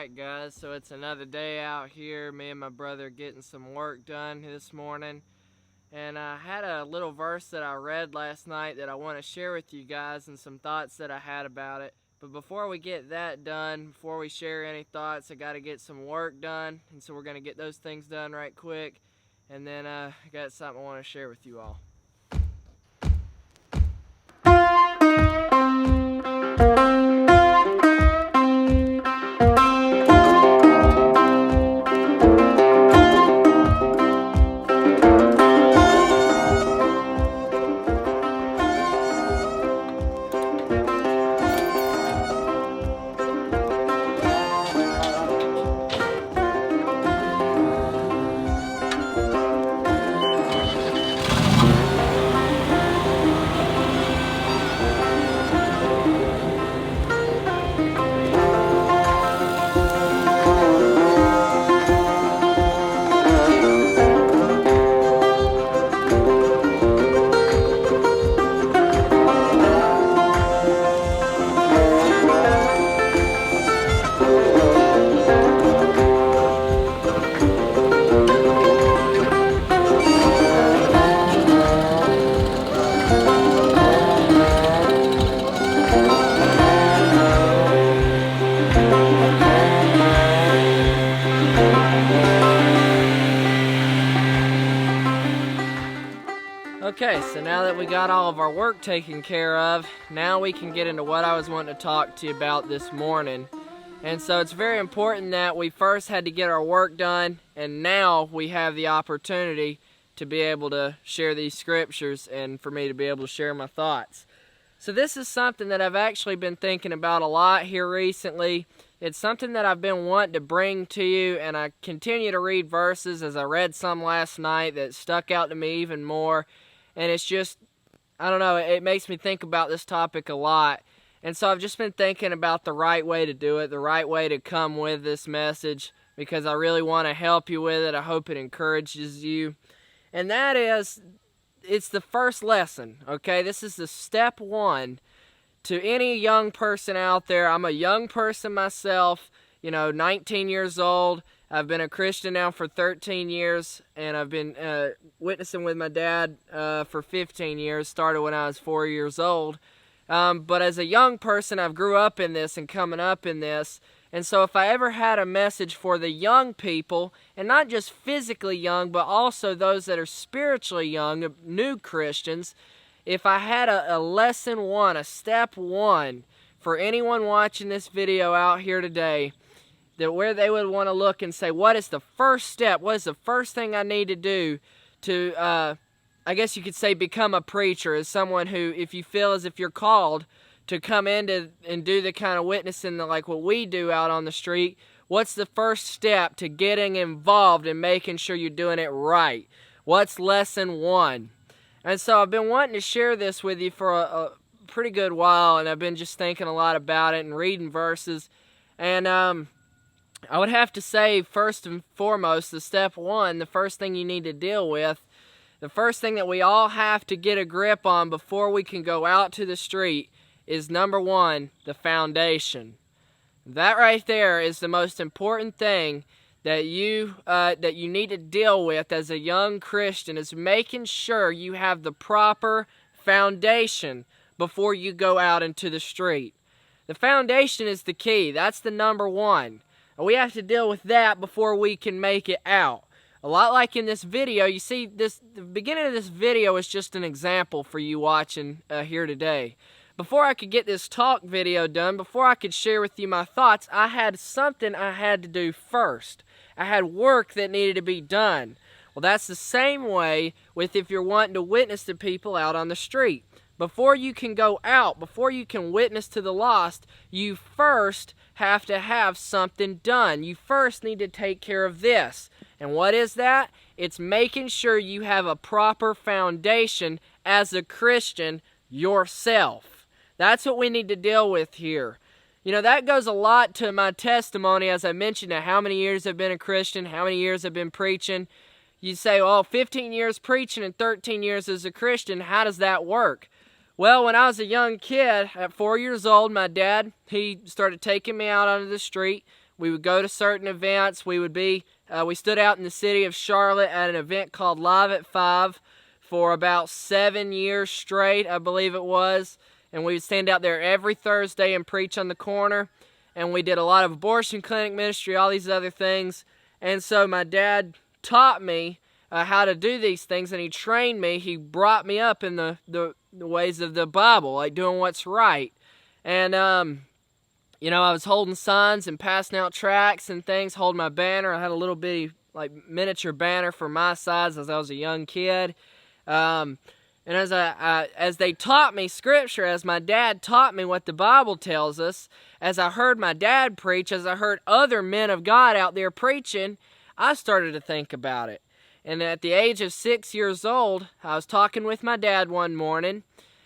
Alright guys, so it's another day out here. Me and my brother getting some work done this morning. And I had a little verse that I read last night that I want to share with you guys and some thoughts that I had about it. But before we get that done, before we share any thoughts, I got to get some work done. And so we're going to get those things done right quick. And then I got something I want to share with you all. Okay, so now that we got all of our work taken care of, now we can get into what I was wanting to talk to you about this morning. And so it's very important that we first had to get our work done, and now we have the opportunity to be able to share these scriptures and for me to be able to share my thoughts. So this is something that I've actually been thinking about a lot here recently. It's something that I've been wanting to bring to you, and I continue to read verses as I read some last night that stuck out to me even more. And it's just, I don't know, it makes me think about this topic a lot. And so I've just been thinking about the right way to do it, the right way to come with this message, because I really want to help you with it. I hope it encourages you. And that is, it's the first lesson, okay? This is the step one to any young person out there. I'm a young person myself, 19 years old. I've been a Christian now for 13 years, and I've been witnessing with my dad for 15 years, started when I was 4 years old. But as a young person, I've grew up in this and coming up in this. And so if I ever had a message for the young people, and not just physically young, but also those that are spiritually young, new Christians, if I had a lesson one, a step one, for anyone watching this video out here today, that where they would want to look and say, what is the first step? What is the first thing I need to do to, I guess you could say, become a preacher, as someone who, if you feel as if you're called to come in and do the kind of witnessing like what we do out on the street, what's the first step to getting involved and making sure you're doing it right? What's lesson one? And so I've been wanting to share this with you for a pretty good while, and I've been just thinking a lot about it and reading verses. And I would have to say, first and foremost, the step one, the first thing you need to deal with, the first thing that we all have to get a grip on before we can go out to the street is, number one, the foundation. That right there is the most important thing that you need to deal with as a young Christian, is making sure you have the proper foundation before you go out into the street. The foundation is the key. That's the number one. And we have to deal with that before we can make it out. A lot like in this video, you see the beginning of this video is just an example for you watching here today. Before I could get this talk video done, before I could share with you my thoughts, I had something I had to do first. I had work that needed to be done. Well, that's the same way with if you're wanting to witness to people out on the street. Before you can go out, before you can witness to the lost, you first have to have something done. You first need to take care of this. And what is that? It's making sure you have a proper foundation as a Christian yourself. That's what we need to deal with here. That goes a lot to my testimony, as I mentioned, of how many years I've been a Christian, how many years I've been preaching. You say, well, 15 years preaching and 13 years as a Christian, how does that work? Well, when I was a young kid, at 4 years old, my dad, he started taking me out onto the street. We would go to certain events. We stood out in the city of Charlotte at an event called Live at 5 for about 7 years straight, I believe it was. And we would stand out there every Thursday and preach on the corner. And we did a lot of abortion clinic ministry, all these other things. And so my dad taught me how to do these things, and he trained me. He brought me up in the ways of the Bible, like doing what's right. And, I was holding signs and passing out tracts and things, holding my banner. I had a little bitty, miniature banner for my size as I was a young kid. And as they taught me Scripture, as my dad taught me what the Bible tells us, as I heard my dad preach, as I heard other men of God out there preaching, I started to think about it. And at the age of 6 years old, I was talking with my dad one morning,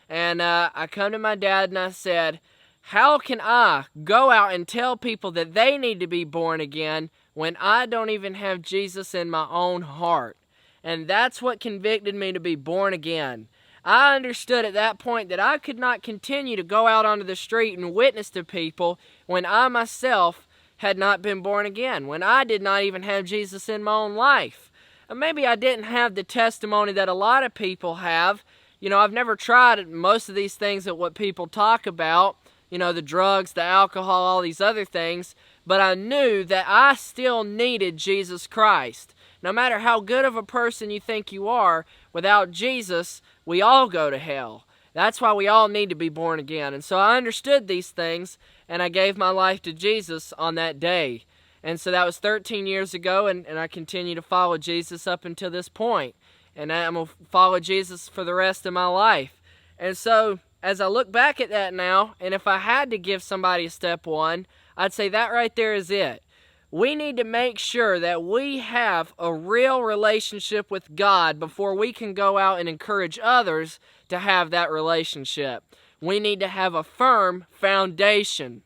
and I come to my dad and I said, how can I go out and tell people that they need to be born again when I don't even have Jesus in my own heart? And that's what convicted me to be born again. I understood at that point that I could not continue to go out onto the street and witness to people when I myself had not been born again, when I did not even have Jesus in my own life. And maybe I didn't have the testimony that a lot of people have. I've never tried most of these things that what people talk about, the drugs, the alcohol, all these other things, but I knew that I still needed Jesus Christ. No matter how good of a person you think you are, without Jesus, we all go to hell. That's why we all need to be born again. And so I understood these things, and I gave my life to Jesus on that day. And so that was 13 years ago, and I continue to follow Jesus up until this point. And I'm going to follow Jesus for the rest of my life. And so as I look back at that now, and if I had to give somebody a step one, I'd say that right there is it. We need to make sure that we have a real relationship with God before we can go out and encourage others to have that relationship. We need to have a firm foundation.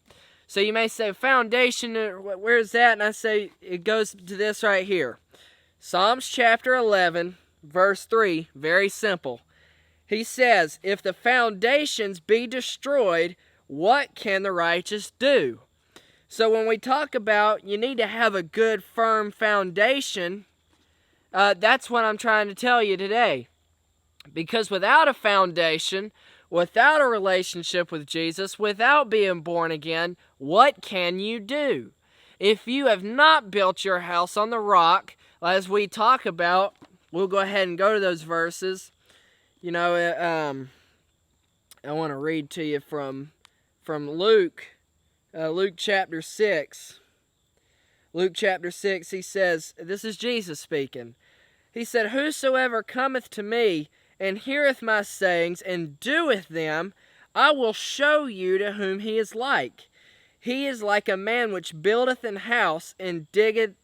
So you may say, foundation, where is that? And I say, it goes to this right here. Psalms chapter 11, verse 3, very simple. He says, if the foundations be destroyed, what can the righteous do? So when we talk about you need to have a good, firm foundation, that's what I'm trying to tell you today. Because without a foundation, without a relationship with Jesus, without being born again, what can you do? If you have not built your house on the rock, as we talk about, we'll go ahead and go to those verses. I want to read to you from Luke. Luke chapter 6. Luke chapter 6, he says, this is Jesus speaking. He said, whosoever cometh to me, and heareth my sayings, and doeth them, I will show you to whom he is like. He is like a man which buildeth an house, and digged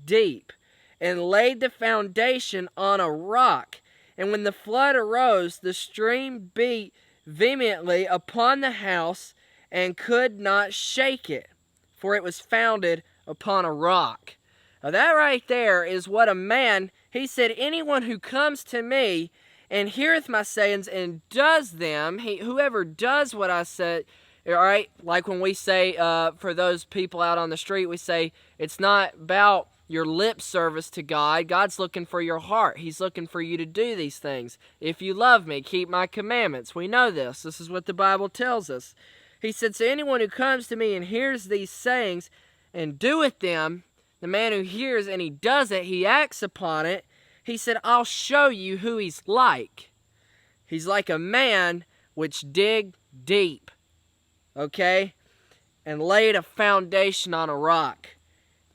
deep, and laid the foundation on a rock. And when the flood arose, the stream beat vehemently upon the house, and could not shake it, for it was founded upon a rock. Now that right there is what a man, he said, anyone who comes to me and heareth my sayings and does them, whoever does what I said, all right, like when we say, for those people out on the street, we say, it's not about your lip service to God. God's looking for your heart. He's looking for you to do these things. If you love me, keep my commandments. We know this. This is what the Bible tells us. He said, so anyone who comes to me and hears these sayings and doeth them, the man who hears and he does it, he acts upon it, he said, I'll show you who he's like. He's like a man which dig deep, okay, and laid a foundation on a rock.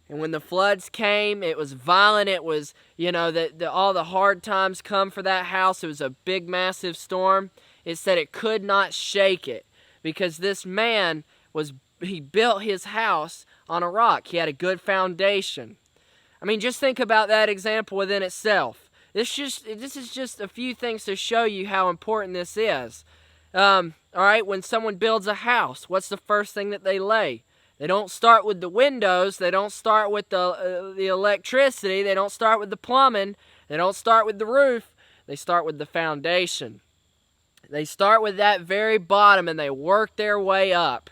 And when the floods came, it was violent. It was, all the hard times come for that house. It was a big, massive storm. It said it could not shake it. Because this man he built his house on a rock. He had a good foundation. I mean, just think about that example within itself. This is just a few things to show you how important this is. All right, when someone builds a house, what's the first thing that they lay? They don't start with the windows. They don't start with the electricity. They don't start with the plumbing. They don't start with the roof. They start with the foundation. They start with that very bottom and they work their way up.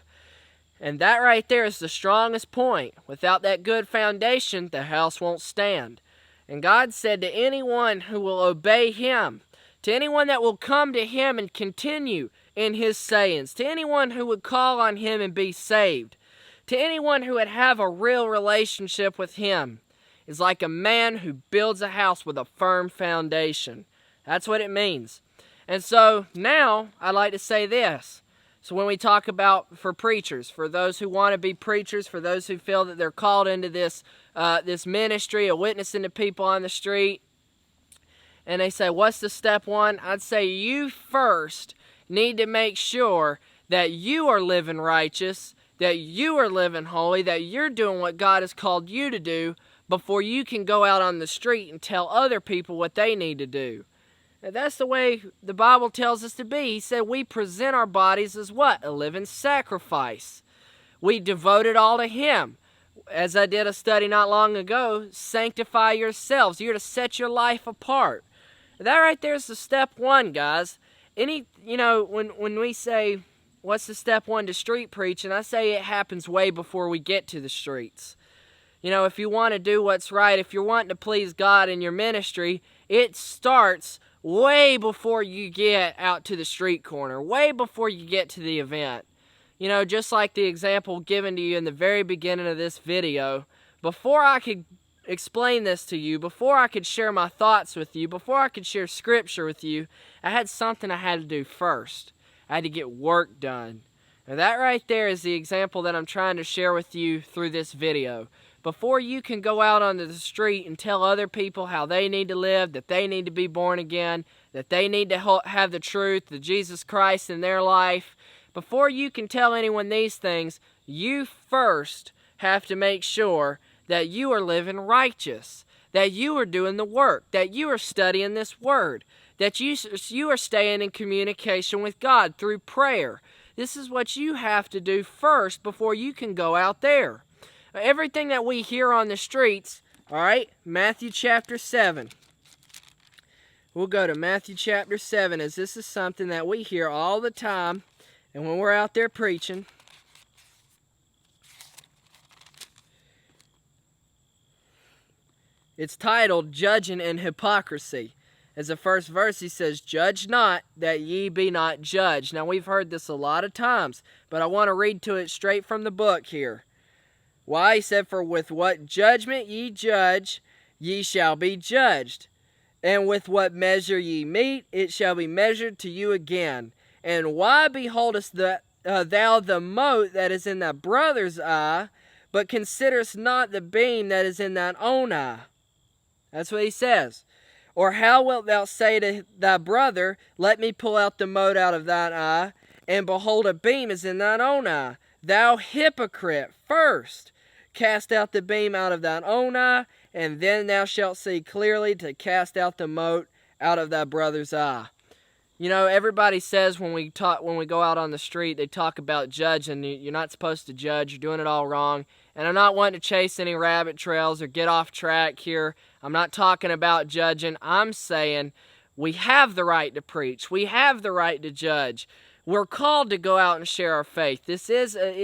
And that right there is the strongest point. Without that good foundation, the house won't stand. And God said to anyone who will obey Him, to anyone that will come to Him and continue in His sayings, to anyone who would call on Him and be saved, to anyone who would have a real relationship with Him, is like a man who builds a house with a firm foundation. That's what it means. And so now I'd like to say this. So when we talk about for preachers, for those who want to be preachers, for those who feel that they're called into this ministry of witnessing to people on the street, and they say, what's the step one? I'd say you first need to make sure that you are living righteous, that you are living holy, that you're doing what God has called you to do before you can go out on the street and tell other people what they need to do. Now, that's the way the Bible tells us to be. He said we present our bodies as what? A living sacrifice. We devote it all to Him. As I did a study not long ago, sanctify yourselves. You're to set your life apart. That right there is the step one, guys. When we say, what's the step one to street preaching, I say it happens way before we get to the streets. If you want to do what's right, if you're wanting to please God in your ministry, it starts way before you get out to the street corner, way before you get to the event. Just like the example given to you in the very beginning of this video, before I could explain this to you, before I could share my thoughts with you, before I could share scripture with you, I had something I had to do first. I had to get work done. Now that right there is the example that I'm trying to share with you through this video. Before you can go out onto the street and tell other people how they need to live, that they need to be born again, that they need to have the truth, the Jesus Christ in their life, before you can tell anyone these things, you first have to make sure that you are living righteous, that you are doing the work, that you are studying this word, that you are staying in communication with God through prayer. This is what you have to do first before you can go out there. Everything that we hear on the streets, all right, Matthew chapter 7. We'll go to Matthew chapter 7, as this is something that we hear all the time, and when we're out there preaching. It's titled, Judging and Hypocrisy. As the first verse, he says, judge not, that ye be not judged. Now, we've heard this a lot of times, but I want to read to it straight from the book here. Why? He said, for with what judgment ye judge, ye shall be judged. And with what measure ye mete, it shall be measured to you again. And why beholdest thou the mote that is in thy brother's eye, but considerest not the beam that is in thine own eye? That's what he says. Or how wilt thou say to thy brother, let me pull out the mote out of thine eye, and behold, a beam is in thine own eye? Thou hypocrite, first cast out the beam out of thine own eye, and then thou shalt see clearly to cast out the mote out of thy brother's eye. Everybody says when we go out on the street, they talk about judging. You're not supposed to judge. You're doing it all wrong. And I'm not wanting to chase any rabbit trails or get off track here. I'm not talking about judging. I'm saying we have the right to preach. We have the right to judge. We're called to go out and share our faith. It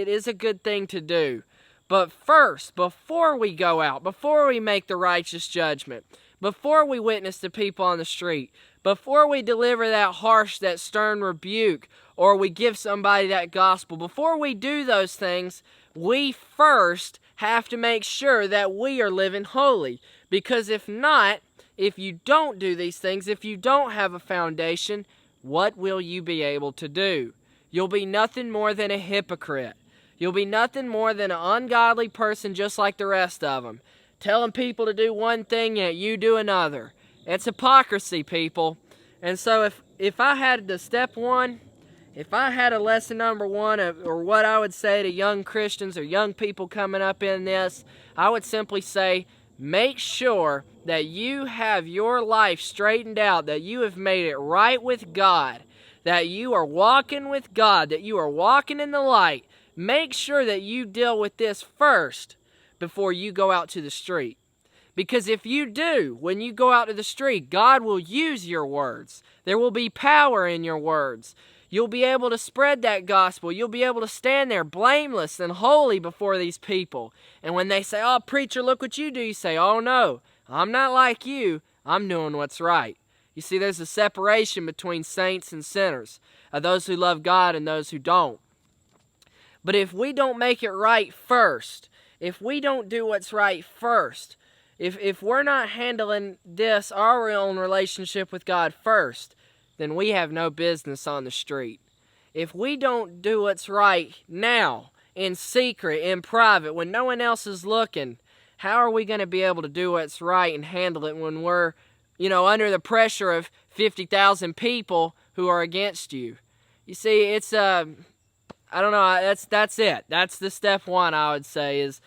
is a good thing to do. But first, before we go out, before we make the righteous judgment, before we witness to people on the street, before we deliver that harsh, that stern rebuke, or we give somebody that gospel, before we do those things, we first have to make sure that we are living holy. Because if not, if you don't do these things, if you don't have a foundation, what will you be able to do? You'll be nothing more than a hypocrite. You'll be nothing more than an ungodly person just like the rest of them. Telling people to do one thing, yet you do another. It's hypocrisy, people. And so if I had the step one, if I had a lesson number one, or what I would say to young Christians or young people coming up in this, I would simply say, make sure that you have your life straightened out, that you have made it right with God, that you are walking with God, that you are walking in the light. Make sure that you deal with this first before you go out to the street. Because if you do, when you go out to the street, God will use your words. There will be power in your words. You'll be able to spread that gospel. You'll be able to stand there blameless and holy before these people. And when they say, "Oh, preacher, look what you do," you say, "Oh no, I'm not like you. I'm doing what's right." You see, there's a separation between saints and sinners, those who love God and those who don't. But if we don't make it right first, if we don't do what's right first, if we're not handling this, our own relationship with God first, then we have no business on the street. If we don't do what's right now, in secret, in private, when no one else is looking, how are we going to be able to do what's right and handle it when we're, under the pressure of 50,000 people who are against you? You see, it's, I don't know, that's it. That's the step one, I would say, is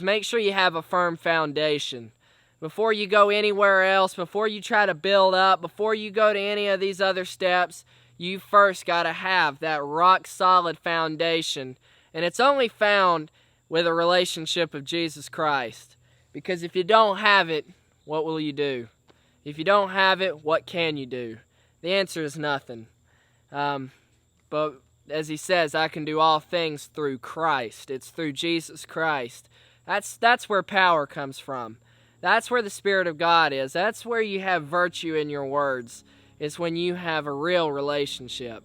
make sure you have a firm foundation. Before you go anywhere else, before you try to build up, before you go to any of these other steps, you first got to have that rock-solid foundation. And it's only found with a relationship of Jesus Christ. Because if you don't have it, what will you do? If you don't have it, what can you do? The answer is nothing. But as he says, I can do all things through Christ. It's through Jesus Christ. That's where power comes from. That's where the Spirit of God is. That's where you have virtue in your words. It's when you have a real relationship.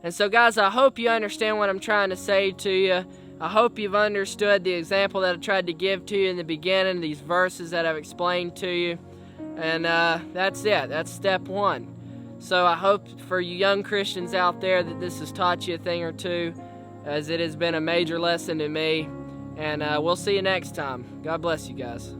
And so, guys, I hope you understand what I'm trying to say to you. I hope you've understood the example that I tried to give to you in the beginning, these verses that I've explained to you. And that's it. That's step one. So I hope for you young Christians out there that this has taught you a thing or two, as it has been a major lesson to me. And we'll see you next time. God bless you guys.